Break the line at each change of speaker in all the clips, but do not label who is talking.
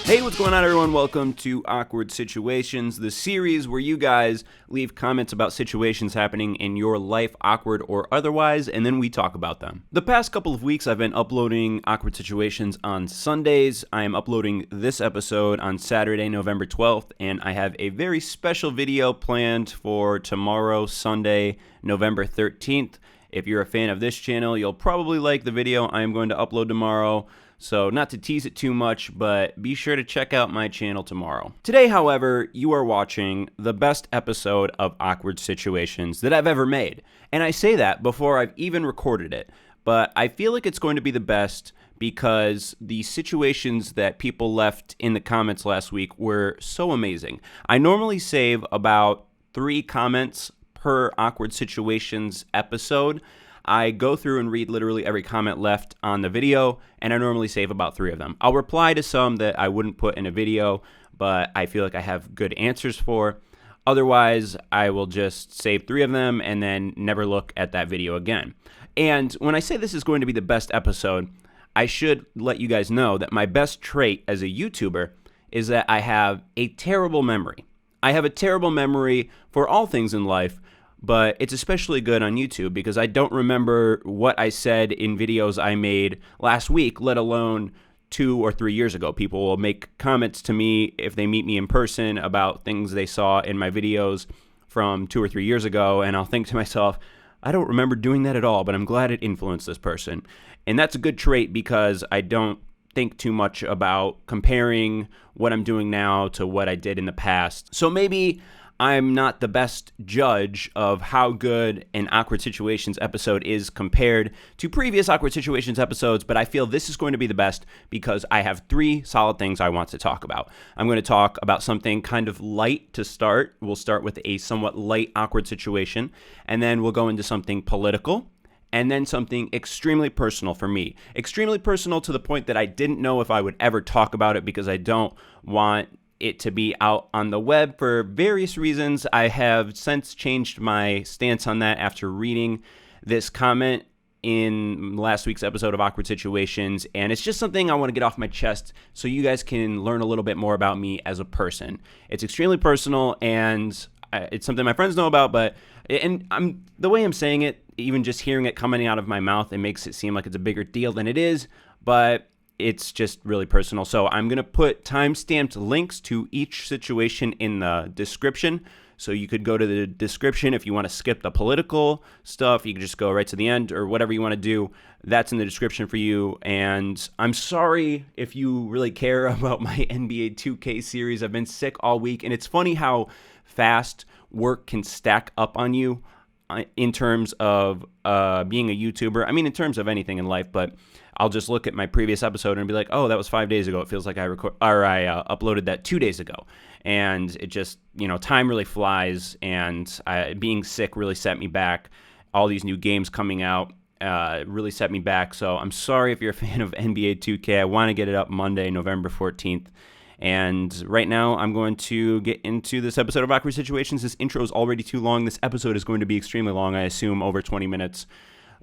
Hey, what's going on, everyone? Welcome to Awkward Situations, the series where you guys leave comments about situations happening in your life, awkward or otherwise, and then we talk about them. The past couple of weeks, I've been uploading Awkward Situations on Sundays. I am uploading this episode on Saturday, November 12th, and I have a very special video planned for tomorrow, Sunday, November 13th. If you're a fan of this channel, you'll probably like the video I am going to upload tomorrow. So not to tease it too much, but be sure to check out my channel tomorrow. Today, however, you are watching the best episode of Awkward Situations that I've ever made. And I say that before I've even recorded it, but I feel like it's going to be the best because the situations that people left in the comments last week were so amazing. I normally save about 3 comments per Awkward Situations episode. I go through and read literally every comment left on the video, and I normally save about 3 of them. I'll reply to some that I wouldn't put in a video, but I feel like I have good answers for. Otherwise, I will just save 3 of them and then never look at that video again. And when I say this is going to be the best episode, I should let you guys know that my best trait as a YouTuber is that I have a terrible memory. I have a terrible memory for all things in life, but it's especially good on YouTube because I don't remember what I said in videos I made last week, let alone 2 or 3 years ago. People will make comments to me if they meet me in person about things they saw in my videos from 2 or 3 years ago, and I'll think to myself, I don't remember doing that at all, but I'm glad it influenced this person. And that's a good trait because I don't think too much about comparing what I'm doing now to what I did in the past. So maybe I'm not the best judge of how good an Awkward Situations episode is compared to previous Awkward Situations episodes, but I feel this is going to be the best because I have 3 solid things I want to talk about. I'm going to talk about something kind of light to start. We'll start with a somewhat light awkward situation, and then we'll go into something political, and then something extremely personal for me. Extremely personal to the point that I didn't know if I would ever talk about it because I don't want it to be out on the web for various reasons. I have since changed my stance on that after reading this comment in last week's episode of Awkward Situations, and it's just something I want to get off my chest so you guys can learn a little bit more about me as a person. It's extremely personal, and it's something my friends know about, but the way I'm saying it, even just hearing it coming out of my mouth, it makes it seem like it's a bigger deal than it is, but it's just really personal. So I'm going to put time-stamped links to each situation in the description. So you could go to the description if you want to skip the political stuff. You can just go right to the end or whatever you want to do. That's in the description for you. And I'm sorry if you really care about my NBA 2K series. I've been sick all week. And it's funny how fast work can stack up on you in terms of being a YouTuber. I mean, in terms of anything in life, but I'll just look at my previous episode and be like, oh, that was 5 days ago. It feels like I uploaded that 2 days ago. And it just, time really flies, and being sick really set me back. All these new games coming out really set me back. So I'm sorry if you're a fan of NBA 2K. I want to get it up Monday, November 14th. And right now, I'm going to get into this episode of Awkward Situations. This intro is already too long. This episode is going to be extremely long, I assume, over 20 minutes.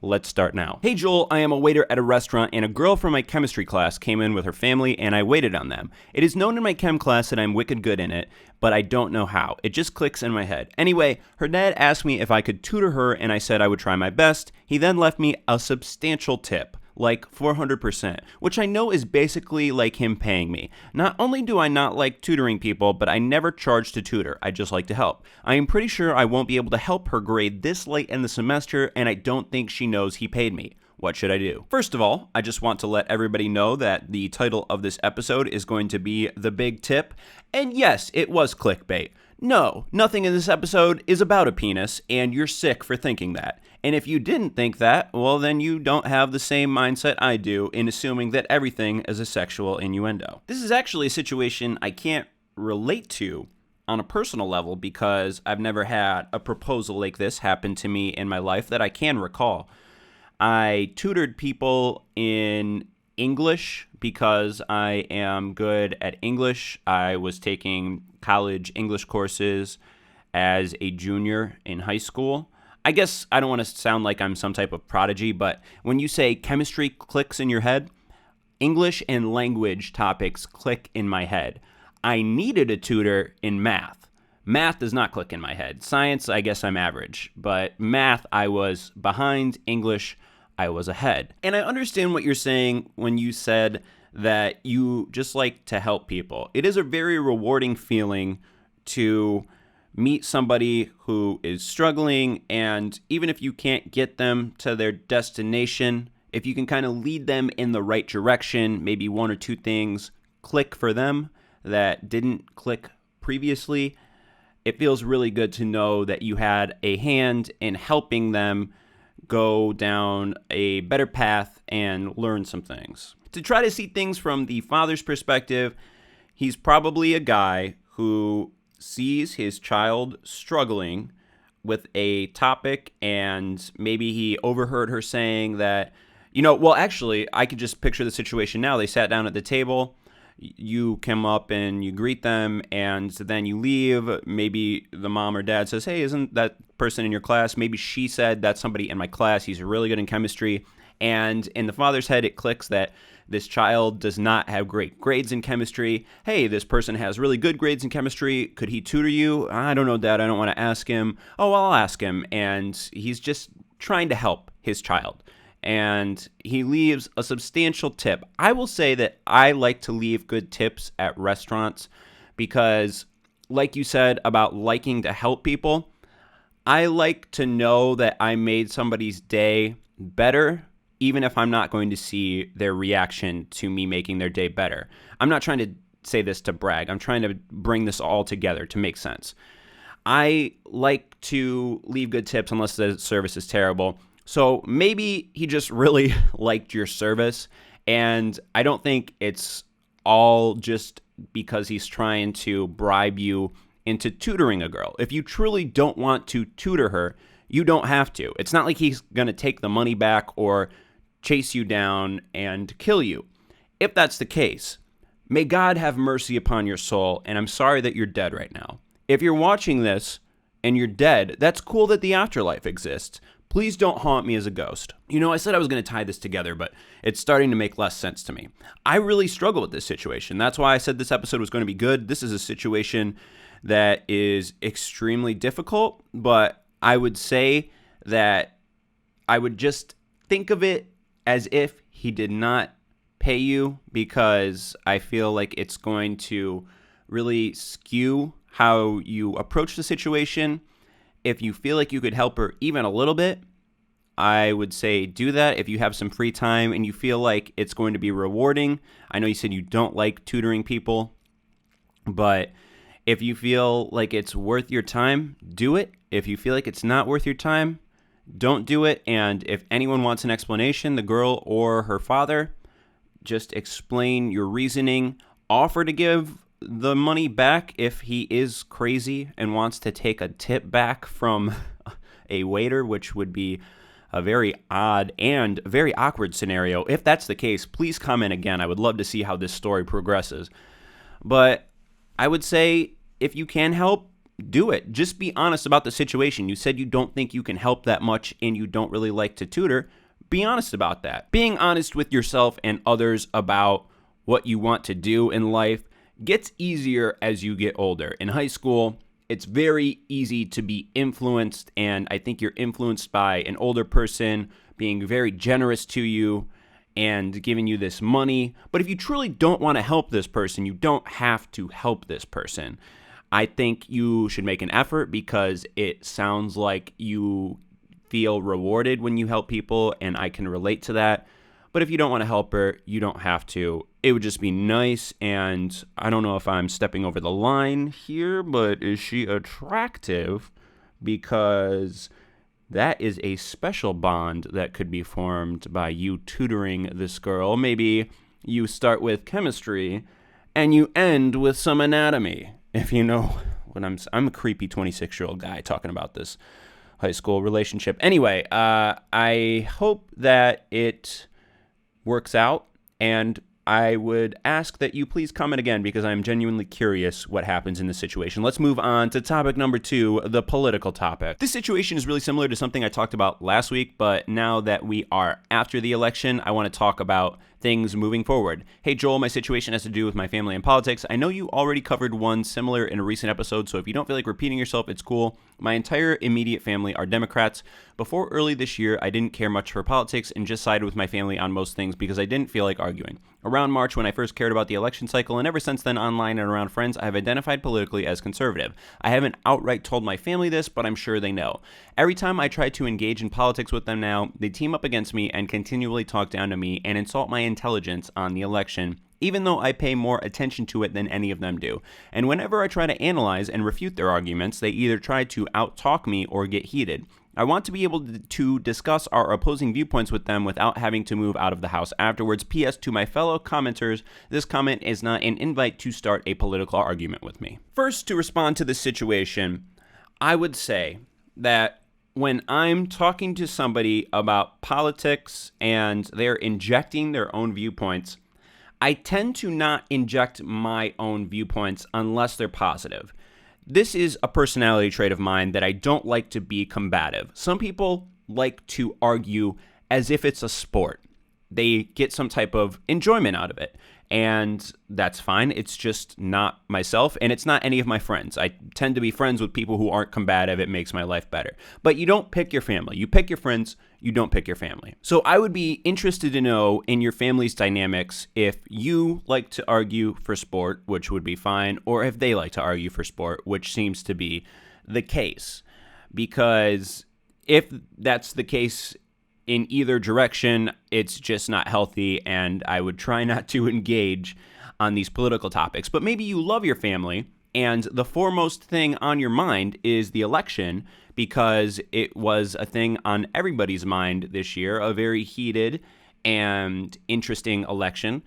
Let's start now. Hey Joel, I am a waiter at a restaurant, and a girl from my chemistry class came in with her family, and I waited on them. It is known in my chem class that I'm wicked good in it, but I don't know how. It just clicks in my head. Anyway, her dad asked me if I could tutor her, and I said I would try my best. He then left me a substantial tip, like 400%, which I know is basically like him paying me. Not only do I not like tutoring people, but I never charge to tutor. I just like to help. I am pretty sure I won't be able to help her grade this late in the semester, and I don't think she knows he paid me. What should I do? First of all, I just want to let everybody know that the title of this episode is going to be The Big Tip. And yes, it was clickbait. No, nothing in this episode is about a penis, and you're sick for thinking that. And if you didn't think that, well, then you don't have the same mindset I do in assuming that everything is a sexual innuendo. This is actually a situation I can't relate to on a personal level because I've never had a proposal like this happen to me in my life that I can recall. I tutored people in English because I am good at English. I was taking college English courses as a junior in high school. I guess I don't want to sound like I'm some type of prodigy, but when you say chemistry clicks in your head, English and language topics click in my head. I needed a tutor in math. Math does not click in my head. Science, I guess I'm average. But math, I was behind. English, I was ahead. And I understand what you're saying when you said that you just like to help people. It is a very rewarding feeling to meet somebody who is struggling, and even if you can't get them to their destination, if you can kind of lead them in the right direction, maybe one or two things click for them that didn't click previously, it feels really good to know that you had a hand in helping them go down a better path and learn some things. To try to see things from the father's perspective, he's probably a guy who sees his child struggling with a topic, and maybe he overheard her saying that, actually, I could just picture the situation now. They sat down at the table. You come up and you greet them, and then you leave. Maybe the mom or dad says, hey, isn't that person in your class? Maybe she said, that's somebody in my class. He's really good in chemistry. And in the father's head, it clicks that this child does not have great grades in chemistry. Hey, this person has really good grades in chemistry. Could he tutor you? I don't know, Dad. I don't want to ask him. Oh, well, I'll ask him. And he's just trying to help his child. And he leaves a substantial tip. I will say that I like to leave good tips at restaurants because, like you said about liking to help people, I like to know that I made somebody's day better, even if I'm not going to see their reaction to me making their day better. I'm not trying to say this to brag. I'm trying to bring this all together to make sense. I like to leave good tips unless the service is terrible. So maybe he just really liked your service, and I don't think it's all just because he's trying to bribe you into tutoring a girl. If you truly don't want to tutor her, you don't have to. It's not like he's going to take the money back or chase you down and kill you. If that's the case, may God have mercy upon your soul, and I'm sorry that you're dead right now. If you're watching this and you're dead, that's cool that the afterlife exists. Please don't haunt me as a ghost. I said I was going to tie this together, but it's starting to make less sense to me. I really struggle with this situation. That's why I said this episode was going to be good. This is a situation that is extremely difficult, but I would say that I would just think of it as if he did not pay you, because I feel like it's going to really skew how you approach the situation. If you feel like you could help her even a little bit, I would say do that if you have some free time and you feel like it's going to be rewarding. I know you said you don't like tutoring people, but if you feel like it's worth your time, do it. If you feel like it's not worth your time, don't do it. And if anyone wants an explanation, the girl or her father, just explain your reasoning. Offer to give the money back if he is crazy and wants to take a tip back from a waiter, which would be a very odd and very awkward scenario. If that's the case, please comment again. I would love to see how this story progresses. But I would say if you can help, do it. Just be honest about the situation. You said you don't think you can help that much and you don't really like to tutor. Be honest about that. Being honest with yourself and others about what you want to do in life gets easier as you get older. In high school, it's very easy to be influenced, and I think you're influenced by an older person being very generous to you and giving you this money. But if you truly don't want to help this person, you don't have to help this person. I think you should make an effort because it sounds like you feel rewarded when you help people, and I can relate to that. But if you don't want to help her, you don't have to. It would just be nice, and I don't know if I'm stepping over the line here, but is she attractive? Because that is a special bond that could be formed by you tutoring this girl. Maybe you start with chemistry, and you end with some anatomy. If you know what I'm a creepy 26-year-old guy talking about this high school relationship. Anyway, I hope that it works out, and I would ask that you please comment again because I'm genuinely curious what happens in this situation. Let's move on to topic number 2, the political topic. This situation is really similar to something I talked about last week, but now that we are after the election, I want to talk about things moving forward. Hey Joel, my situation has to do with my family and politics. I know you already covered one similar in a recent episode, so if you don't feel like repeating yourself, it's cool. My entire immediate family are Democrats. Before early this year, I didn't care much for politics and just sided with my family on most things because I didn't feel like arguing. Around March, when I first cared about the election cycle, and ever since then online and around friends, I have identified politically as conservative. I haven't outright told my family this, but I'm sure they know. Every time I try to engage in politics with them now, they team up against me and continually talk down to me and insult my intelligence on the election, even though I pay more attention to it than any of them do. And whenever I try to analyze and refute their arguments, they either try to out-talk me or get heated. I want to be able to discuss our opposing viewpoints with them without having to move out of the house afterwards. P.S. to my fellow commenters, this comment is not an invite to start a political argument with me. First, to respond to this situation, I would say that when I'm talking to somebody about politics and they're injecting their own viewpoints, I tend to not inject my own viewpoints unless they're positive. This is a personality trait of mine that I don't like to be combative. Some people like to argue as if it's a sport. They get some type of enjoyment out of it, and that's fine. It's just not myself, and it's not any of my friends. I tend to be friends with people who aren't combative. It makes my life better. But you don't pick your family. You pick your friends. You don't pick your family. So I would be interested to know in your family's dynamics if you like to argue for sport, which would be fine, or if they like to argue for sport, which seems to be the case. Because if that's the case in either direction, it's just not healthy, and I would try not to engage on these political topics. But maybe you love your family, and the foremost thing on your mind is the election, because it was a thing on everybody's mind this year, a very heated and interesting election.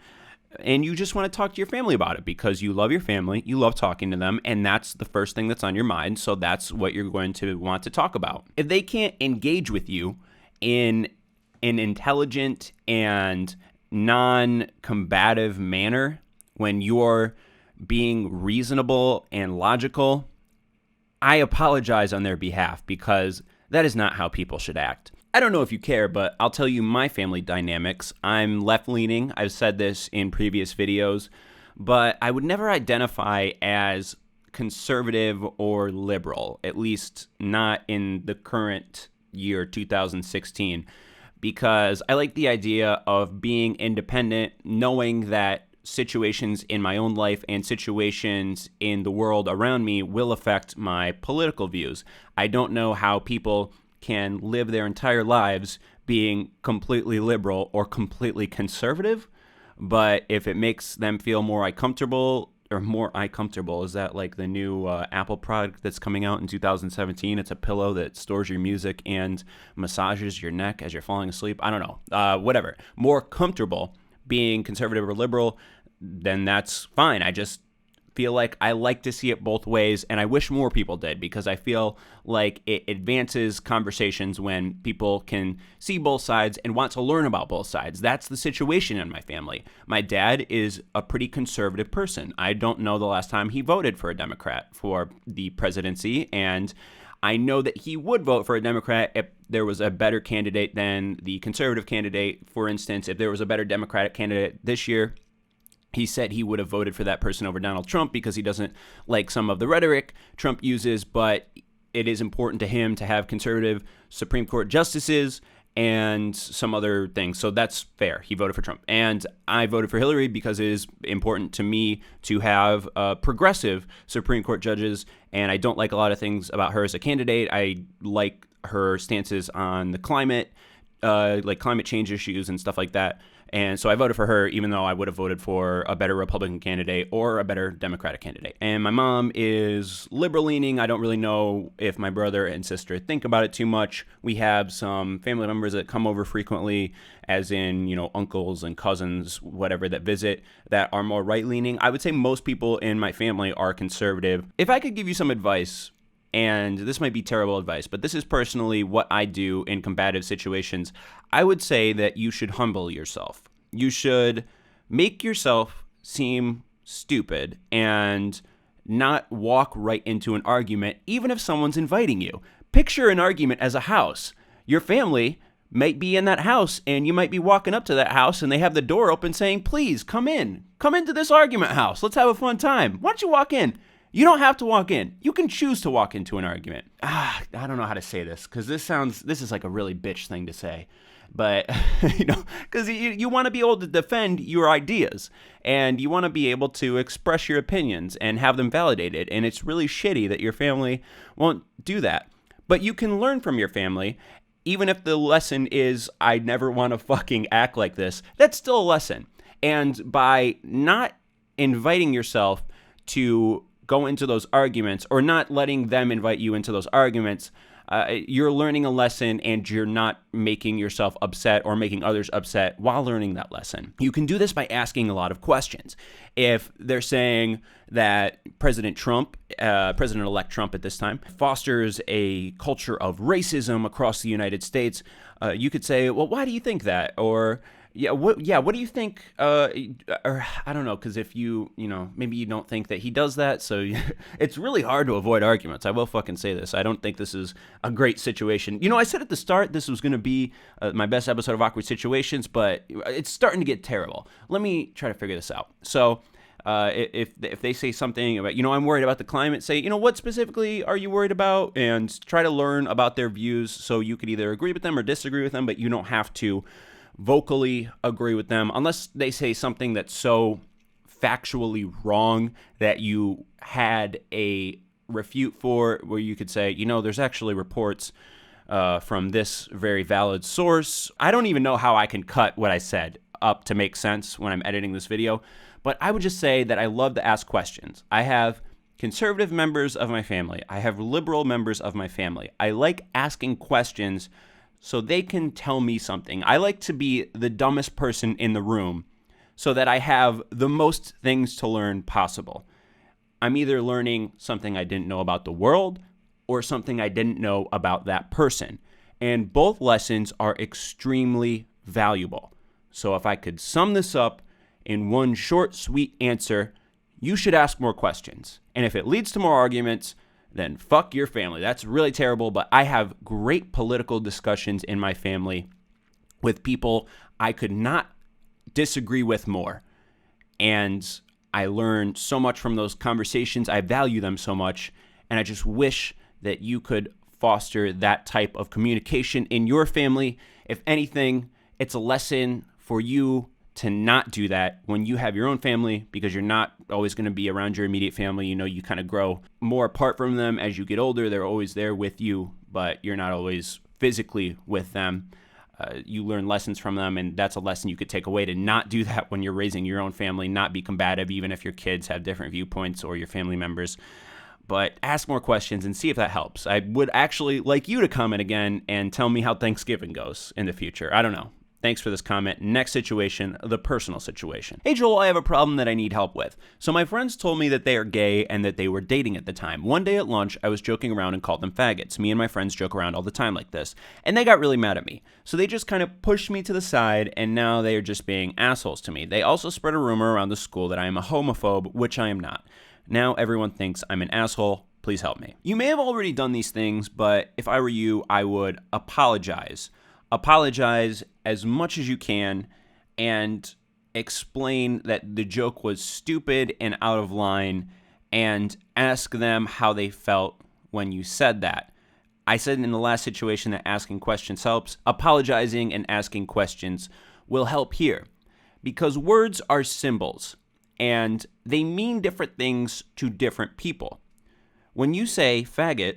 And you just want to talk to your family about it because you love your family, you love talking to them, and that's the first thing that's on your mind, so that's what you're going to want to talk about. If they can't engage with you in an intelligent and non-combative manner when you're being reasonable and logical, I apologize on their behalf because that is not how people should act. I don't know if you care, but I'll tell you my family dynamics. I'm left-leaning. I've said this in previous videos, but I would never identify as conservative or liberal, at least not in the current year 2016, because I like the idea of being independent, knowing that situations in my own life and situations in the world around me will affect my political views. I don't know how people can live their entire lives being completely liberal or completely conservative, but if it makes them feel more comfortable, is that like the new Apple product that's coming out in 2017? It's a pillow that stores your music and massages your neck as you're falling asleep. I don't know. Whatever. More comfortable being conservative or liberal, then that's fine. I just feel like I like to see it both ways, and I wish more people did, because I feel like it advances conversations when people can see both sides and want to learn about both sides. That's the situation in my family. My dad is a pretty conservative person. I don't know the last time he voted for a Democrat for the presidency, and I know that he would vote for a Democrat if there was a better candidate than the conservative candidate. For instance, if there was a better Democratic candidate this year, he said he would have voted for that person over Donald Trump because he doesn't like some of the rhetoric Trump uses, but it is important to him to have conservative Supreme Court justices and some other things. So that's fair. He voted for Trump. And I voted for Hillary because it is important to me to have progressive Supreme Court judges, and I don't like a lot of things about her as a candidate. I like her stances on the climate, like climate change issues and stuff like that. And so I voted for her, even though I would have voted for a better Republican candidate or a better Democratic candidate. And my mom is liberal-leaning. I don't really know if my brother and sister think about it too much. We have some family members that come over frequently, as in, uncles and cousins, whatever, that visit, that are more right-leaning. I would say most people in my family are conservative. If I could give you some advice, and this might be terrible advice, but this is personally what I do in combative situations, I would say that you should humble yourself. You should make yourself seem stupid and not walk right into an argument, even if someone's inviting you. Picture an argument as a house. Your family might be in that house, and you might be walking up to that house and they have the door open saying, please come into this argument house. Let's have a fun time. Why don't you walk in? You don't have to walk in. You can choose to walk into an argument. I don't know how to say this because this is like a really bitch thing to say. But, because you want to be able to defend your ideas and you want to be able to express your opinions and have them validated. And it's really shitty that your family won't do that. But you can learn from your family. Even if the lesson is, I never want to fucking act like this, that's still a lesson. And by not inviting yourself to go into those arguments or not letting them invite you into those arguments, you're learning a lesson and you're not making yourself upset or making others upset while learning that lesson. You can do this by asking a lot of questions. If they're saying that President-elect Trump at this time, fosters a culture of racism across the United States, you could say, well, why do you think that? Or, what do you think, or I don't know, because if maybe you don't think that he does that, so it's really hard to avoid arguments. I will fucking say this. I don't think this is a great situation. I said at the start this was going to be my best episode of Awkward Situations, but it's starting to get terrible. Let me try to figure this out. So, if they say something about, I'm worried about the climate, say, what specifically are you worried about? And try to learn about their views so you could either agree with them or disagree with them, but you don't have to vocally agree with them unless they say something that's so factually wrong that you had a refute for, where you could say, there's actually reports from this very valid source. I don't even know how I can cut what I said up to make sense when I'm editing this video, but I would just say that I love to ask questions. I have conservative members of my family. I have liberal members of my family. I like asking questions so they can tell me something. I like to be the dumbest person in the room so that I have the most things to learn possible. I'm either learning something I didn't know about the world or something I didn't know about that person. And both lessons are extremely valuable. So if I could sum this up in one short, sweet answer, you should ask more questions. And if it leads to more arguments, then fuck your family. That's really terrible, but I have great political discussions in my family with people I could not disagree with more. And I learn so much from those conversations. I value them so much, and I just wish that you could foster that type of communication in your family. If anything, it's a lesson for you to not do that when you have your own family, because you're not always going to be around your immediate family. You kind of grow more apart from them as you get older. They're always there with you, but you're not always physically with them. You learn lessons from them, and that's a lesson you could take away, to not do that when you're raising your own family, not be combative, even if your kids have different viewpoints or your family members. But ask more questions and see if that helps. I would actually like you to comment again and tell me how Thanksgiving goes in the future. I don't know. Thanks for this comment. Next situation, the personal situation. Hey Joel, I have a problem that I need help with. So my friends told me that they are gay and that they were dating at the time. One day at lunch, I was joking around and called them faggots. Me and my friends joke around all the time like this. And they got really mad at me. So they just kind of pushed me to the side, and now they are just being assholes to me. They also spread a rumor around the school that I am a homophobe, which I am not. Now everyone thinks I'm an asshole. Please help me. You may have already done these things, but if I were you, I would apologize. Apologize as much as you can and explain that the joke was stupid and out of line, and ask them how they felt when you said that. I said in the last situation that asking questions helps. Apologizing and asking questions will help here, because words are symbols and they mean different things to different people. When you say faggot,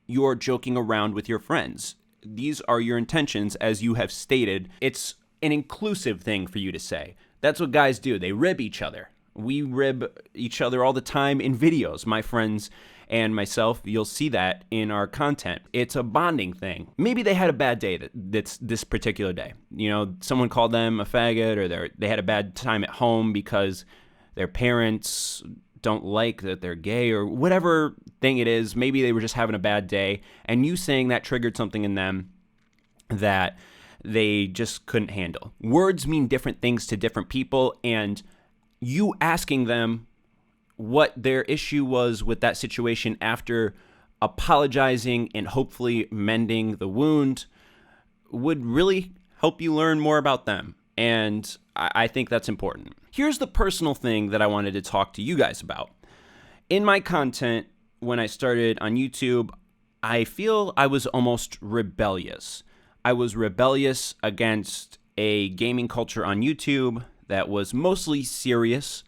you're joking around with your friends. These are your intentions, as you have stated. It's an inclusive thing for you to say. That's what guys do. They rib each other. We rib each other all the time in videos. My friends and myself, you'll see that in our content. It's a bonding thing. Maybe they had a bad day that's this particular day. Someone called them a faggot, or they had a bad time at home because their parents don't like that they're gay, or whatever thing it is. Maybe they were just having a bad day, and you saying that triggered something in them that they just couldn't handle. Words mean different things to different people, and you asking them what their issue was with that situation after apologizing and hopefully mending the wound would really help you learn more about them. And I think that's important. Here's the personal thing that I wanted to talk to you guys about. In my content, when I started on YouTube, I feel I was almost rebellious. I was rebellious against a gaming culture on YouTube that was mostly serious,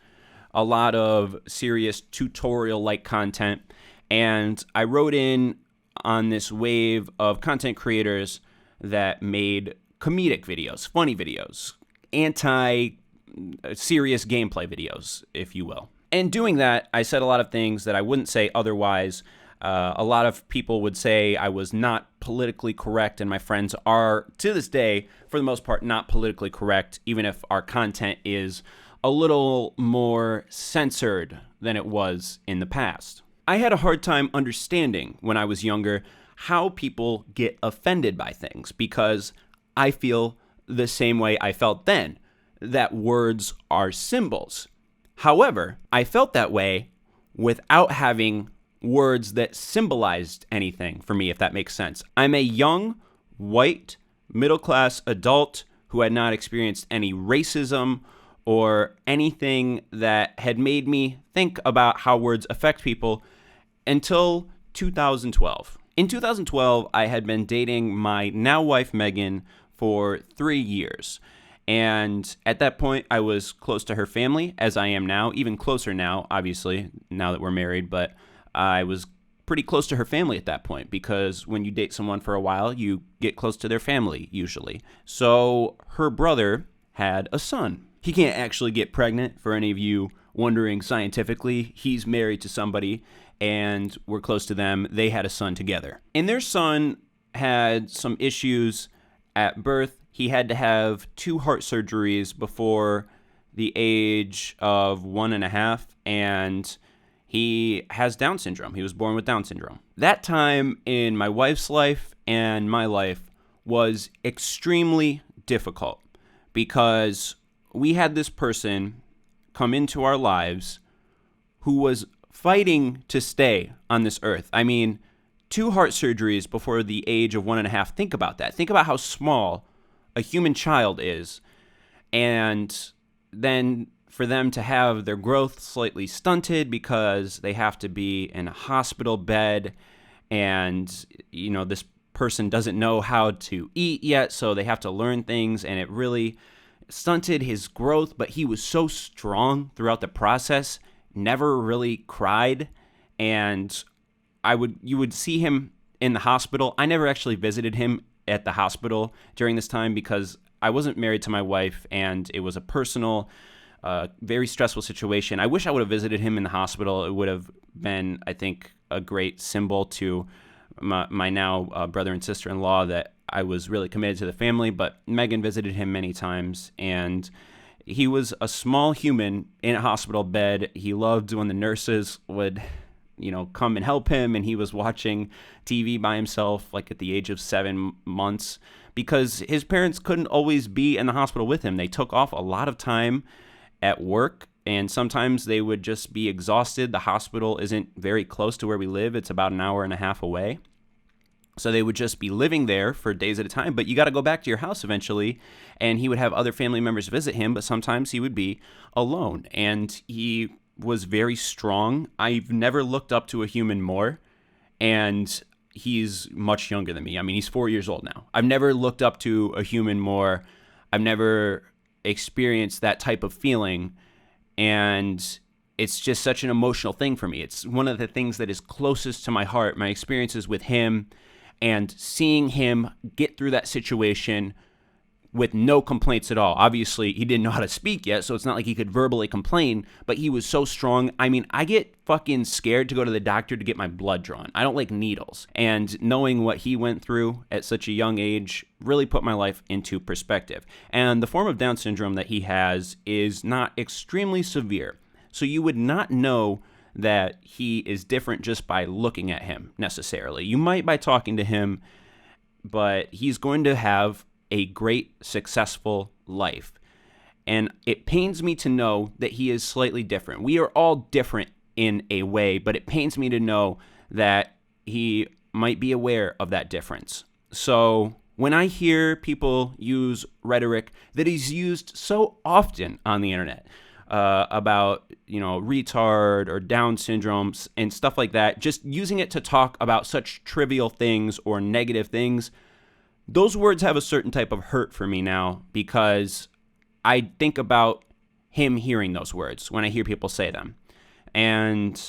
a lot of serious tutorial-like content, and I rode in on this wave of content creators that made comedic videos, funny videos, anti-serious gameplay videos, if you will. And doing that, I said a lot of things that I wouldn't say otherwise. A lot of people would say I was not politically correct, and my friends are, to this day, for the most part, not politically correct, even if our content is a little more censored than it was in the past. I had a hard time understanding when I was younger how people get offended by things, because I feel the same way I felt then, that words are symbols. However, I felt that way without having words that symbolized anything for me, if that makes sense. I'm a young, white, middle-class adult who had not experienced any racism or anything that had made me think about how words affect people until 2012. In 2012, I had been dating my now wife, Megan, for 3 years. And at that point, I was close to her family, as I am now, even closer now, obviously, now that we're married. But I was pretty close to her family at that point, because when you date someone for a while, you get close to their family, usually. So her brother had a son. He can't actually get pregnant, for any of you wondering scientifically. He's married to somebody, and we're close to them. They had a son together. And their son had some issues at birth. He had to have 2 heart surgeries before the age of 1.5, and he has Down syndrome. He was born with Down syndrome. That time in my wife's life and my life was extremely difficult, because we had this person come into our lives who was fighting to stay on this earth. I mean, 2 heart surgeries before the age of 1.5. Think about that. Think about how small a human child is, and then for them to have their growth slightly stunted because they have to be in a hospital bed, and this person doesn't know how to eat yet, so they have to learn things, and it really stunted his growth. But he was so strong throughout the process, never really cried, and you would see him in the hospital. I never actually visited him at the hospital during this time because I wasn't married to my wife, and it was a personal, very stressful situation. I wish I would have visited him in the hospital. It would have been, I think, a great symbol to my now brother and sister-in-law that I was really committed to the family. But Megan visited him many times, and he was a small human in a hospital bed. He loved when the nurses would come and help him, and he was watching TV by himself, like at the age of 7 months, because his parents couldn't always be in the hospital with him. They took off a lot of time at work, and sometimes they would just be exhausted. The hospital isn't very close to where we live. It's about 1.5 hours away. So they would just be living there for days at a time, but you got to go back to your house eventually, and he would have other family members visit him, but sometimes he would be alone, and he was very strong. I've never looked up to a human more, and he's much younger than me. I mean, he's 4 years old now. I've never looked up to a human more. I've never experienced that type of feeling, and it's just such an emotional thing for me. It's one of the things that is closest to my heart, my experiences with him, and seeing him get through that situation with no complaints at all. Obviously, he didn't know how to speak yet, so it's not like he could verbally complain, but he was so strong. I mean, I get fucking scared to go to the doctor to get my blood drawn. I don't like needles. And knowing what he went through at such a young age really put my life into perspective. And the form of Down syndrome that he has is not extremely severe. So you would not know that he is different just by looking at him necessarily. You might by talking to him, but he's going to have a great, successful life. And it pains me to know that he is slightly different. We are all different in a way, but it pains me to know that he might be aware of that difference. So When I hear people use rhetoric that is used so often on the internet, about, retard or Down syndromes and stuff like that, just using it to talk about such trivial things or negative things, those words have a certain type of hurt for me now, because I think about him hearing those words when I hear people say them. And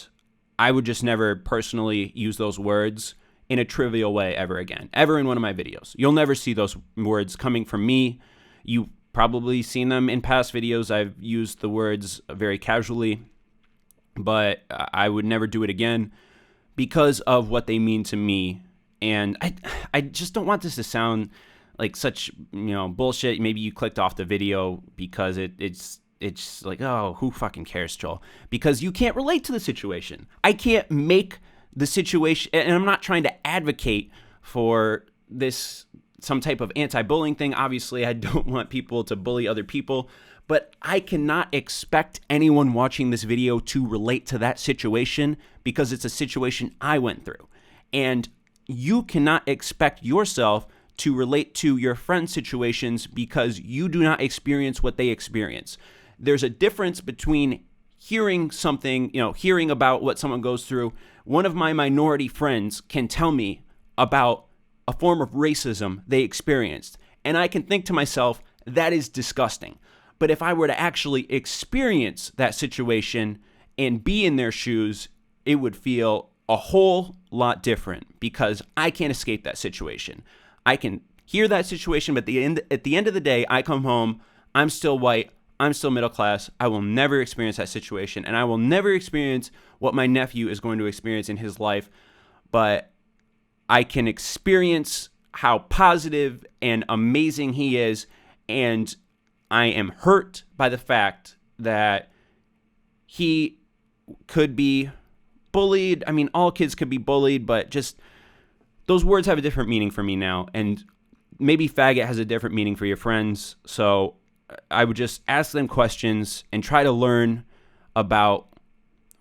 I would just never personally use those words in a trivial way ever again, ever in one of my videos. You'll never see those words coming from me. You probably seen them in past videos. I've used the words very casually, but I would never do it again because of what they mean to me. And I just don't want this to sound like such, bullshit. Maybe you clicked off the video because it's like, oh, who fucking cares, Joel? Because you can't relate to the situation. I can't make the situation, and I'm not trying to advocate for this, some type of anti-bullying thing. Obviously, I don't want people to bully other people, but I cannot expect anyone watching this video to relate to that situation because it's a situation I went through. And you cannot expect yourself to relate to your friends' situations because you do not experience what they experience. There's a difference between hearing something, hearing about what someone goes through. One of my minority friends can tell me about a form of racism they experienced, and I can think to myself, that is disgusting. But if I were to actually experience that situation and be in their shoes, it would feel a whole lot different because I can't escape that situation. I can hear that situation, but at the end of the day, I come home, I'm still white, I'm still middle class. I will never experience that situation, and I will never experience what my nephew is going to experience in his life, but I can experience how positive and amazing he is, and I am hurt by the fact that he could be bullied. I mean, all kids could be bullied, but just those words have a different meaning for me now, and maybe faggot has a different meaning for your friends, so I would just ask them questions and try to learn about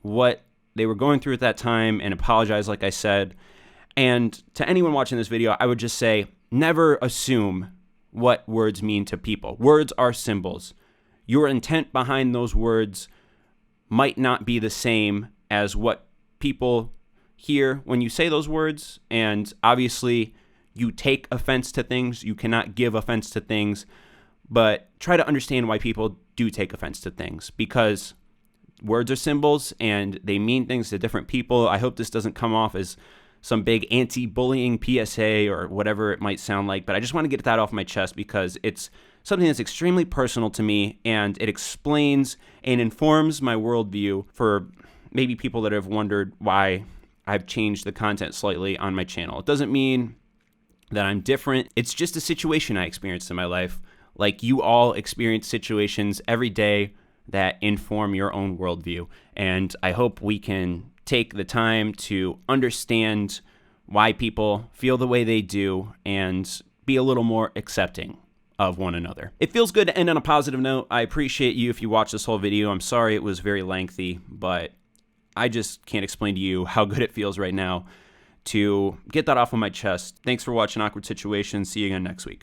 what they were going through at that time and apologize, like I said. And to anyone watching this video, I would just say, never assume what words mean to people. Words are symbols. Your intent behind those words might not be the same as what people hear when you say those words. And obviously, you take offense to things. You cannot give offense to things. But try to understand why people do take offense to things, because words are symbols and they mean things to different people. I hope this doesn't come off as some big anti-bullying PSA or whatever it might sound like, but I just want to get that off my chest because it's something that's extremely personal to me, and it explains and informs my worldview for maybe people that have wondered why I've changed the content slightly on my channel. It doesn't mean that I'm different. It's just a situation I experienced in my life. Like you all experience situations every day that inform your own worldview. And I hope we can take the time to understand why people feel the way they do and be a little more accepting of one another. It feels good to end on a positive note. I appreciate you if you watch this whole video. I'm sorry it was very lengthy, but I just can't explain to you how good it feels right now to get that off of my chest. Thanks for watching Awkward Situations. See you again next week.